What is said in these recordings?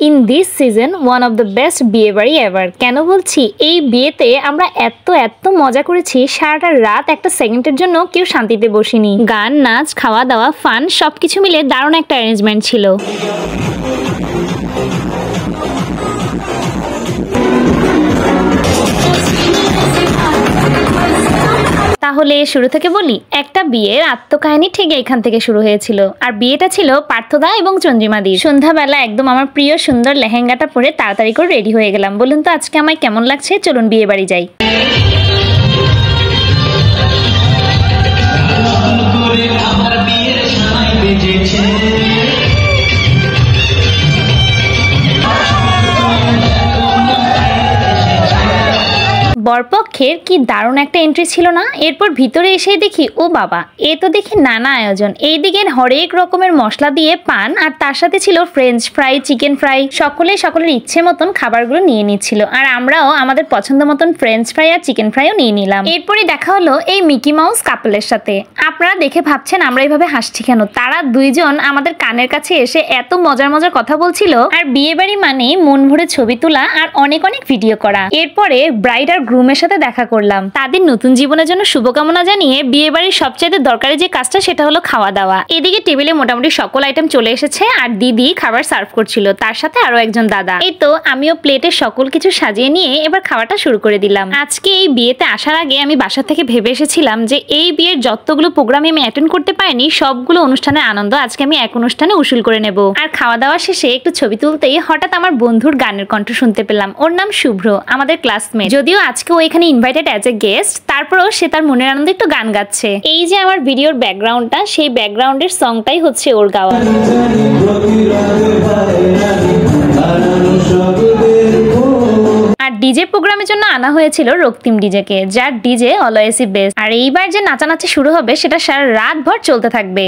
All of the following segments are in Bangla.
In this season one of the best বিয়ে বাড়ি এভার। কেন বলছি, এই বিয়েতে আমরা এত মজা করেছি, সারাটা রাত একটা সেকেন্ডের জন্য কেউ শান্তিতে বসিনি। গান, নাচ, খাওয়া দাওয়া, ফান সবকিছু মিলে দারুণ একটা অ্যারেঞ্জমেন্ট ছিল। তাহলে শুরু থেকে বলি, একটা বিয়ের আত্মকাহিনী ঠিক এখান থেকে শুরু হয়েছিল। আর বিয়েটা ছিল পার্থদা এবং চন্দ্রিমাদির। সন্ধ্যাবেলা একদম আমার প্রিয় সুন্দর লেহেঙ্গাটা পরে তাড়াতাড়ি করে রেডি হয়ে গেলাম। বলুন তো আজকে আমায় কেমন লাগছে? চলুন বিয়ে বাড়ি যাই। বরপক্ষের কি দারুণ একটা এন্ট্রি ছিল না? এরপর ভিতরে এসে দেখি, ও বাবা, এ তো দেখি নানা আয়োজন। এইদিকে হরেক রকমের মশলা দিয়ে পান, আর তার সাথে ছিল ফ্রেঞ্চ ফ্রাই, চিকেন ফ্রাই। সকলের ইচ্ছে মতন খাবারগুলো নিয়ে নিচ্ছিল, আর আমরাও আমাদের পছন্দ মতন ফ্রেঞ্চ ফ্রাই আর চিকেন ফ্রাইও নিয়ে নিলাম। এরপরে দেখা হলো এই মিকি মাউস কাপলের সাথে। আপনারা দেখে ভাবছেন আমরা এইভাবে হাসছি কেন? তারা দুইজন আমাদের কানের কাছে এসে এত মজার কথা বলছিল। আর বিয়ে বাড়ি মানে মন ভরে ছবি তোলা আর অনেক ভিডিও করা। এরপরে ব্রাইড আর গ্রুমের সাথে দেখা করলাম। তাদের নতুন জীবনের জন্য শুভকামনা জানিয়ে বিয়ে বাড়ির সবচেয়ে দরকারি যে কাজটা সেটা হলো খাওয়া দাওয়া। এদিকে টেবিলে মোটামুটি সকল আইটেম চলে এসেছে, আর দিদি খাবার সার্ভ করছিল, তার সাথে আরো একজন দাদা। এই তো আমিও প্লেটে সকল কিছু সাজিয়ে নিয়ে এবার খাওয়াটা শুরু করে দিলাম। আজকে এই বিয়েতে আসার আগে আমি বাসা থেকে ভেবে এসেছিলাম যে এই বিয়ের যতগুলো প্রোগ্রামে আমি অ্যাটেন্ড করতে পারিনি সবগুলো অনুষ্ঠানের আনন্দ আজকে আমি এক অনুষ্ঠানে উসুল করে নেব। আর খাওয়া দাওয়া শেষে একটু ছবি তুলতেই হঠাৎ আমার বন্ধুর গানের কণ্ঠ শুনতে পেলাম। ওর নাম শুভ্র, আমাদের ক্লাসমেট। যদিও আজকে ও এখানে ইনভাইটেড অ্যাজ এ গেস্ট, তারপরেও সে তার মনের আনন্দে একটু গান গাচ্ছে। এই যে আমার ভিডিওর ব্যাকগ্রাউন্ডটা, সেই ব্যাকগ্রাউন্ডের সংটাই হচ্ছে ওর গাওয়া। আর ডিজে প্রোগ্রামের জন্য আনা হয়েছিল রক্তিম ডিজেকে, যার ডিজে অলওয়েজই বেস্ট। আর এইবার যে নাচানাচি শুরু হবে সেটা সারা রাত ভর চলতে থাকবে।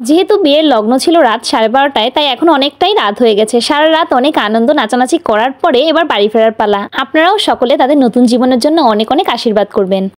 যেহেতু বিয়ের লগ্ন ছিল রাত 12:30টায়, তাই এখন অনেকটাই রাত হয়ে গেছে। সারা রাত অনেক আনন্দ নাচানাচি করার পরে এবার বাড়ি ফেরার পালা। আপনারাও সকলে তাদের নতুন জীবনের জন্য অনেক আশীর্বাদ করবেন।